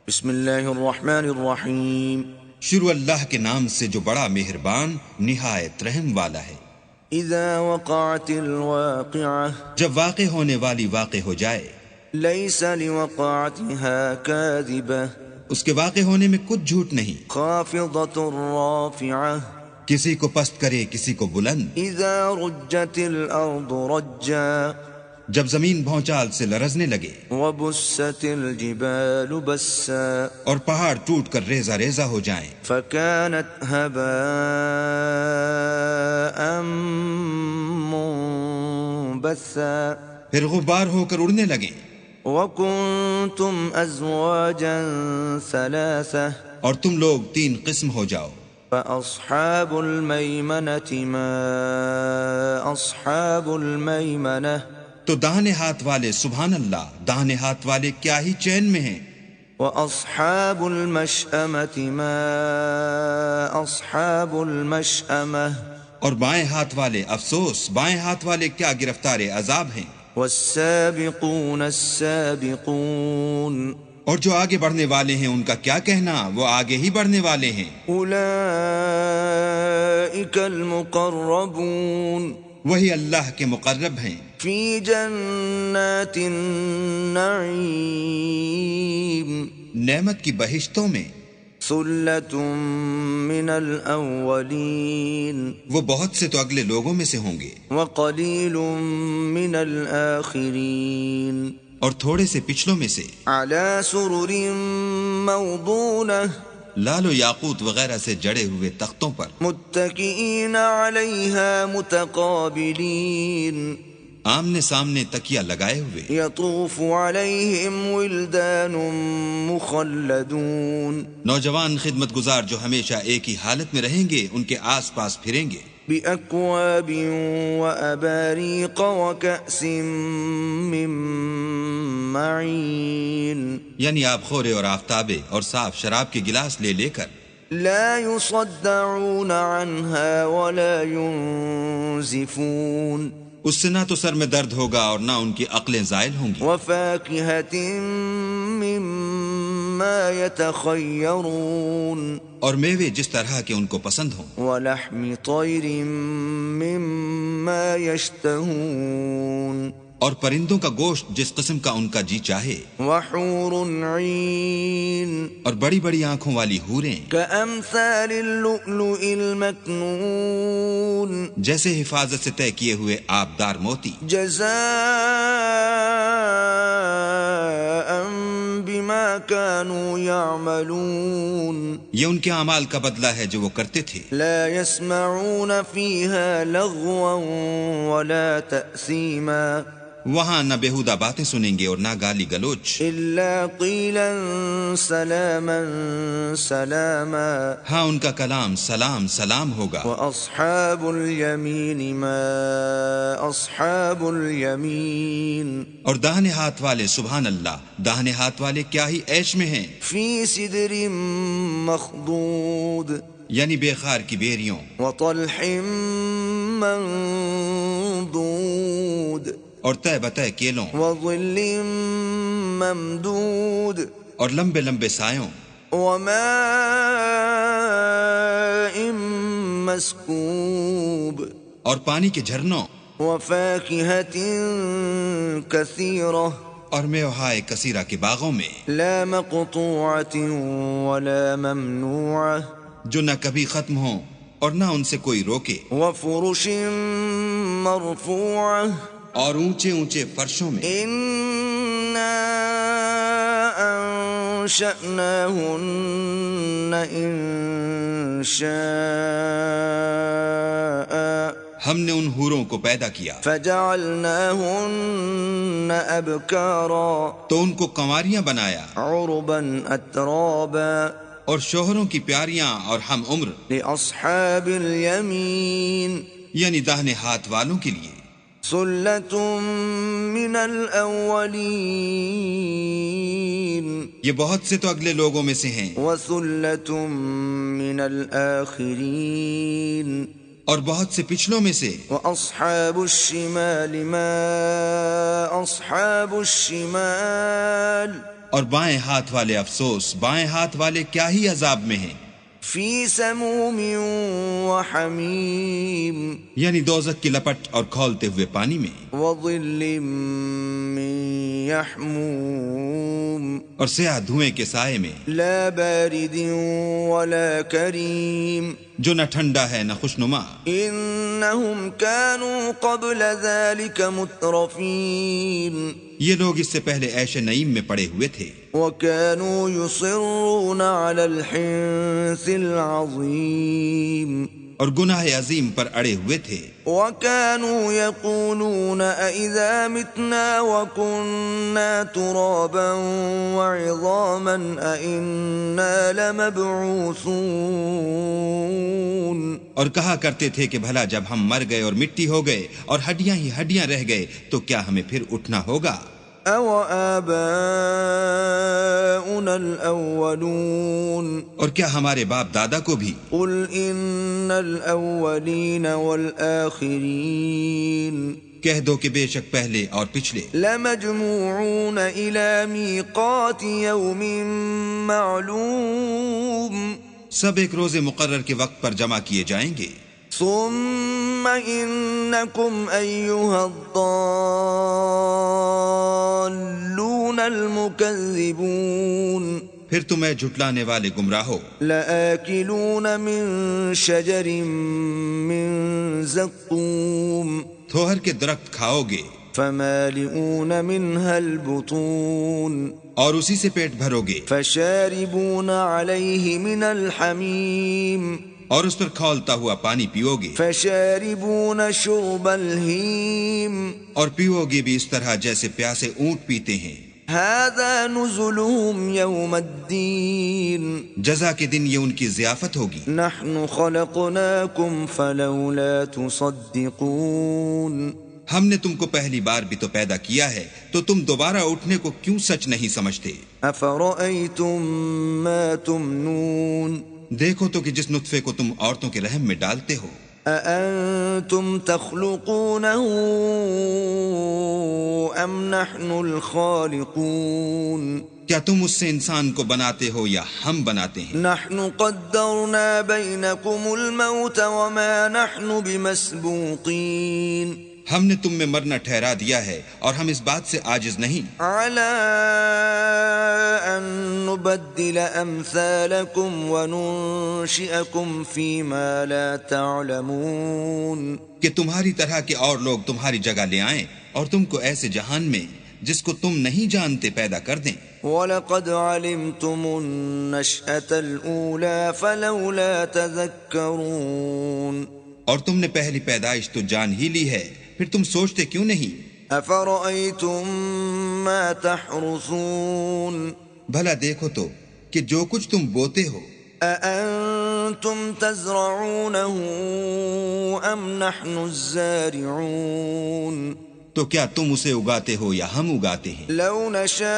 بسم اللہ الرحمن الرحیم. شروع اللہ کے نام سے جو بڑا مہربان نہایت رحم والا ہے. اذا وقعت الواقعہ جب واقع ہونے والی واقع ہو جائے. لیس لوقعتها کاذبہ اس کے واقع ہونے میں کچھ جھوٹ نہیں. خافضۃ رافعہ کسی کو پست کرے کسی کو بلند. اذا رجت الارض رجا جب زمین بھونچال سے لرزنے لگے. وبست الجبال بسا اور پہاڑ ٹوٹ کر ریزہ ریزہ ہو جائیں. فكانت هباء منبثا پھر غبار ہو کر اڑنے لگیں. وكنتم ازواجا ثلاثة اور تم لوگ 3 قسم ہو جاؤ. فاصحاب الميمنة ما اصحاب الميمنة تو داہنے ہاتھ والے سبحان اللہ داہنے ہاتھ والے کیا ہی چین میں ہیں. وأصحاب المشأمة ما أصحاب المشأمة اور بائیں ہاتھ والے افسوس بائیں ہاتھ والے کیا گرفتار عذاب ہیں. والسابقون السابقون اور جو آگے بڑھنے والے ہیں ان کا کیا کہنا وہ آگے ہی بڑھنے والے ہیں. أولئك المقربون وہی اللہ کے مقرب ہیں. فی جنات النعیم نعمت کی بہشتوں میں. ثلۃ من الاولین وہ بہت سے تو اگلے لوگوں میں سے ہوں گے. وقلیل من الاخرین اور تھوڑے سے پچھلوں میں سے. علی سرر موضونہ لال و یاقوت وغیرہ سے جڑے ہوئے تختوں پر. متکئین علیہا متقابلین آمنے سامنے تکیہ لگائے ہوئے. یطوف علیہم ولدان مخلدون نوجوان خدمت گزار جو ہمیشہ ایک ہی حالت میں رہیں گے ان کے آس پاس پھریں گے. بأکواب وأباریق وکأس من معین یعنی آب خورے اور آفتابے اور صاف شراب کے گلاس لے لے کر. لا يصدعون عنها ولا ينزفون اس سے نہ تو سر میں درد ہوگا اور نہ ان کی عقلیں زائل ہوں گی. وفاکہۃ مما یتخیرون اور میوے جس طرح کے ان کو پسند ہوں. ولحم طیر مما یشتہون اور پرندوں کا گوشت جس قسم کا ان کا جی چاہے. وحور عین اور بڑی بڑی آنکھوں والی حوریں کامثال اللؤلؤ المکنون جیسے حفاظت سے طے کیے ہوئے آبدار موتی. جزاء بما كانوا يعملون یہ ان کے اعمال کا بدلہ ہے جو وہ کرتے تھے. لا يسمعون فيها لغوا ولا تأثيما وہاں نہ بےہودہ باتیں سنیں گے اور نہ گالی گلوچ. الا قيلا سلاما سلاما ہاں ان کا کلام سلام سلام ہوگا. واصحاب اليمين ما اصحاب اليمين اور داہنے ہاتھ والے سبحان اللہ داہنے ہاتھ والے کیا ہی عیش میں ہیں. في سدر مخضود یعنی بے خار کی بیریوں. وطلح منضود اور طے بتہ کیلوں. وظل ممدود اور لمبے لمبے سایوں. وماء مسکوب اور پانی کے جھرنوں. وفاکہۃ کثیرہ اور میوہائے کثیرہ کے باغوں میں. لا مقطوعۃ ولا ممنوعہ جو نہ کبھی ختم ہوں اور نہ ان سے کوئی روکے. وفرش مرفوعہ اور اونچے اونچے فرشوں میں. انا انشأناہن انشاء ہم نے ان حوروں کو پیدا کیا فجعلناہن ابکارا تو ان کو کنواریاں بنایا. عربا اترابا اور شوہروں کی پیاریاں اور ہم عمر. لاصحاب الیمین یعنی داہنے ہاتھ والوں کے لیے. ثلۃ من الاولین یہ بہت سے تو اگلے لوگوں میں سے ہیں. وثلۃ من الاخرین اور بہت سے پچھلوں میں سے. وَأَصْحَابُ الشِّمَالِ مَا أَصْحَابُ الشِّمَالِ اور بائیں ہاتھ والے افسوس، بائیں ہاتھ والے کیا ہی عذاب میں ہیں، فی سموم وحمیم یعنی دوزخ کی لپٹ اور کھولتے ہوئے پانی میں، وظل من یحموم اور سیاہ دھوئیں کے سائے میں، لا بارد ولا کریم جو نہ ٹھنڈا ہے نہ خوشنما۔ انہم كانوا قبل ذلك مترفین یہ لوگ اس سے پہلے عیش نعیم میں پڑے ہوئے تھے، وكانوا يصرون على الحنث العظیم اور گناہ عظیم پر اڑے ہوئے تھے، وكانوا يقولون أإذا متنا وكنا ترابا وعظاما أإنا لمبعوثون اور کہا کرتے تھے کہ بھلا جب ہم مر گئے اور مٹی ہو گئے اور ہڈیاں ہی ہڈیاں رہ گئے تو کیا ہمیں پھر اٹھنا ہوگا؟ أو آباؤنا الأولون اور کیا ہمارے باپ دادا کو بھی؟ قل إن الأولين والآخرين کہہ دو کہ بے شک پہلے اور پچھلے لمجموعون إلى ميقات يوم معلوم سب ایک روز مقرر کے وقت پر جمع کیے جائیں گے، ثم إنكم أيها الضالون المكذبون پھر تمہیں جھٹلانے والے گمراہو، لآكلون من شجر من زقوم تھوہر کے درخت کھاؤ گے فمالئون منها البطون اور اسی سے پیٹ بھرو گے، فشاربون عليه من الحميم اور اس پر کھولتا ہوا پانی پیو گے، فشاربون شرب الهيم اور پیو گے بھی اس طرح جیسے پیاسے اونٹ پیتے ہیں۔ هذا نزلهم يوم الدين جزا کے دن یہ ان کی ضیافت ہوگی۔ نحن خلقناكم فلولا تصدقون ہم نے تم کو پہلی بار بھی تو پیدا کیا ہے تو تم دوبارہ اٹھنے کو کیوں سچ نہیں سمجھتے؟ افرأيتم ما تمنون دیکھو تو کہ جس نطفے کو تم عورتوں کے رحم میں ڈالتے ہو، أأنتم تخلقونه أم نحن الخالقون کیا تم اس سے انسان کو بناتے ہو یا ہم بناتے ہیں؟ نحن قدرنا بينكم الموت وما نحن بمسبوقين ہم نے تم میں مرنا ٹھہرا دیا ہے اور ہم اس بات سے عاجز نہیں على أن نبدل أمثالكم وننشئكم فيما لا تعلمون کہ تمہاری طرح کے اور لوگ تمہاری جگہ لے آئیں اور تم کو ایسے جہان میں جس کو تم نہیں جانتے پیدا کر دیں۔ وَلَقَدْ عَلِمْتُمُ النَّشْأَةَ الْأُولَى فَلَوْلَا تَذَكَّرُونَ اور تم نے پہلی پیدائش تو جان ہی لی ہے، پھر تم سوچتے کیوں نہیں؟ أَفَرَأَيْتُم مَّا تَحْرُثُونَ بھلا دیکھو تو کہ جو کچھ تم بوتے ہو، أَأَنتُمْ تَزْرَعُونَهُ أَمْ نَحْنُ الزَّارِعُونَ تو کیا تم اسے اگاتے ہو یا ہم اگاتے ہیں؟ لَوْ نَشَاءُ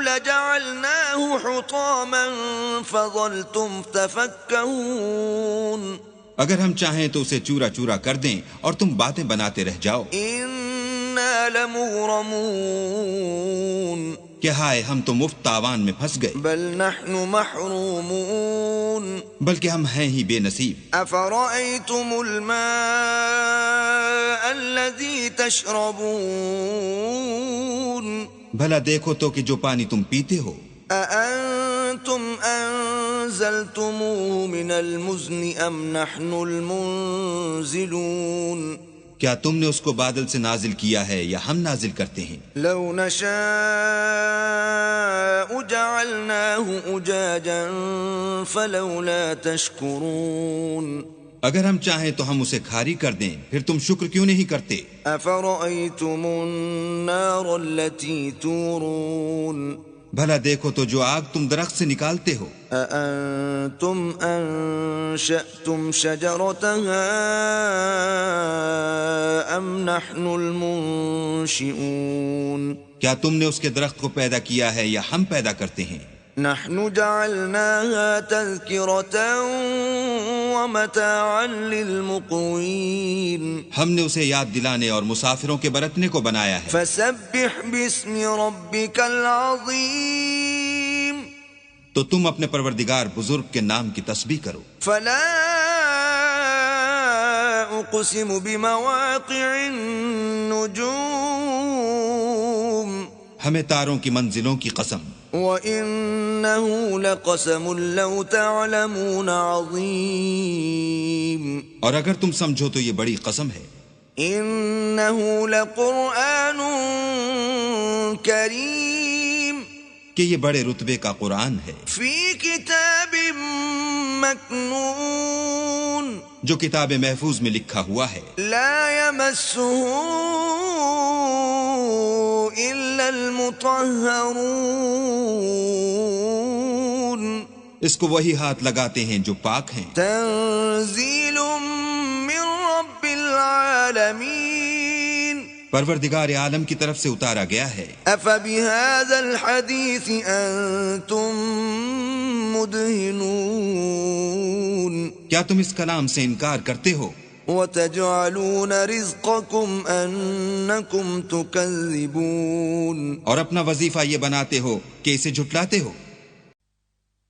لَجَعَلْنَاهُ حُطَامًا فَظَلْتُمْ تَفَكَّهُونَ اگر ہم چاہیں تو اسے چورا چورا کر دیں اور تم باتیں بناتے رہ جاؤ۔ إِنَّا لَمُغْرَمُونَ کہ ہائے ہم تو مفت تاوان میں پھنس گئے، بل نحن محرومون بلکہ ہم ہیں ہی بے نصیب۔ أفرأيتم الماء الذي تشربون بھلا دیکھو تو کہ جو پانی تم پیتے ہو، أأنتم أنزلتموه من المزن أم نحن المنزلون کیا تم نے اس کو بادل سے نازل کیا ہے یا ہم نازل کرتے ہیں؟ لو نشاء جعلناه أجاجا فلولا تشكرون اگر ہم چاہیں تو ہم اسے کھاری کر دیں، پھر تم شکر کیوں نہیں کرتے؟ أفرأيتم النار التي تورون بھلا دیکھو تو جو آگ تم درخت سے نکالتے ہو، أأنتم أنشأتم شجرتها أم نحن المنشئون کیا تم نے اس کے درخت کو پیدا کیا ہے یا ہم پیدا کرتے ہیں؟ نحن جعلناها تذكرة ومتاعا للمقوين ہم نے اسے یاد دلانے اور مسافروں کے برتنے کو بنایا ہے. فسبح باسم ربك العظيم تو تم اپنے پروردگار بزرگ کے نام کی تسبیح کرو. فلا اقسم بمواقع النجوم ہمیں تاروں کی منزلوں کی قسم. وَإِنَّهُ لَقَسَمٌ لَوْ تَعْلَمُونَ عَظِيمٌ اور اگر تم سمجھو تو یہ بڑی قسم ہے. إِنَّهُ لَقُرْآنٌ كَرِيمٌ کہ یہ بڑے رتبے کا قرآن ہے. فِي كِتَابٍ مَّكْنُونٍ جو کتاب محفوظ میں لکھا ہوا ہے. لَا يَمَسُّهُ إِلَّا الْمُطَهَّرُونَ اس کو وہی ہاتھ لگاتے ہیں جو پاک ہیں. تنزیل من رب العالمین پروردگار عالم کی طرف سے اتارا گیا ہے. افبهذا الحدیث انتم مدہنون کیا تم اس کلام سے انکار کرتے ہو؟ وتجعلون رزقكم انکم تکذبون اور اپنا وظیفہ یہ بناتے ہو کہ اسے جھٹلاتے ہو.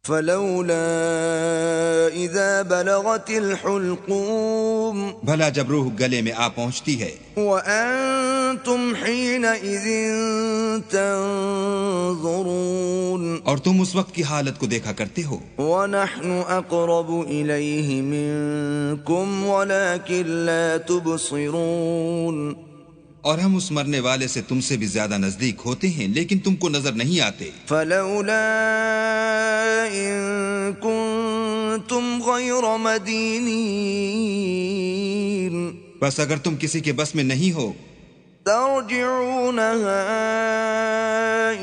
فلولا اذا بلغت الحلقوم بھلا جب روح گلے میں آ پہنچتی ہے. وانتم حينئذ تنظرون اور تم اس وقت کی حالت کو دیکھا کرتے ہو. ونحن اقرب الیہ منکم ولکن لا تبصرون اور ہم اس مرنے والے سے تم سے بھی زیادہ نزدیک ہوتے ہیں لیکن تم کو نظر نہیں آتے. فلولا ان کنتم غیر مدینین بس اگر تم کسی کے بس میں نہیں ہو ترجعونها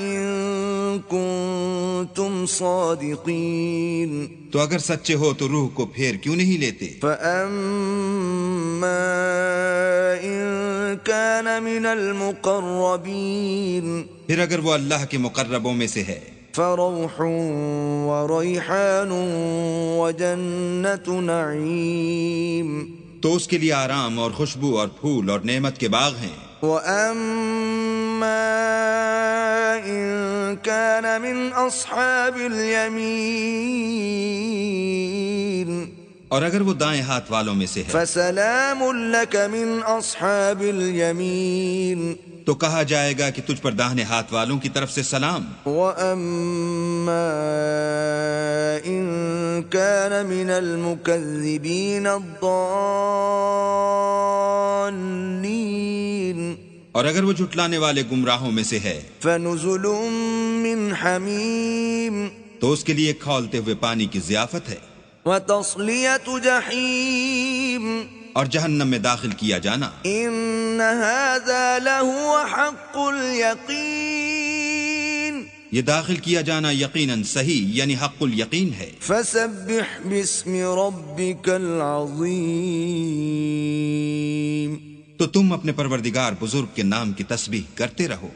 ان کنتم صادقین تو اگر سچے ہو تو روح کو پھیر کیوں نہیں لیتے. فاما ان كان من المقربین پھر اگر وہ اللہ کے مقربوں میں سے ہے فروح وریحان وجنت نعیم تو اس کے لیے آرام اور خوشبو اور پھول اور نعمت کے باغ ہیں. وَأَمَّا إِن كَانَ مِنْ أَصْحَابِ الْيَمِينِ اور اگر وہ دائیں ہاتھ والوں میں سے ہے فَسَلَامٌ لَكَ مِنْ أَصْحَابِ الْيَمِينِ تو کہا جائے گا کہ تجھ پر داہنے ہاتھ والوں کی طرف سے سلام. وَأَمَّا إِن كَانَ مِنَ الْمُكَذِّبِينَ الضَّالِّينَ اور اگر وہ جھٹلانے والے گمراہوں میں سے ہے فَنُزُلٌ مِّنْ حَمِيمٍ تو اس کے لیے کھولتے ہوئے پانی کی ضیافت ہے. وَتَصْلِيَةُ جَحِيمٍ اور جہنم میں داخل کیا جانا. إِنَّ هَذَا لَهُوَ حَقُّ الْيَقِينِ یہ داخل کیا جانا یقیناً صحیح یعنی حق الیقین ہے. فَسَبِّحْ بِاسْمِ رَبِّكَ الْعَظِيمِ تو تم اپنے پروردگار بزرگ کے نام کی تسبیح کرتے رہو.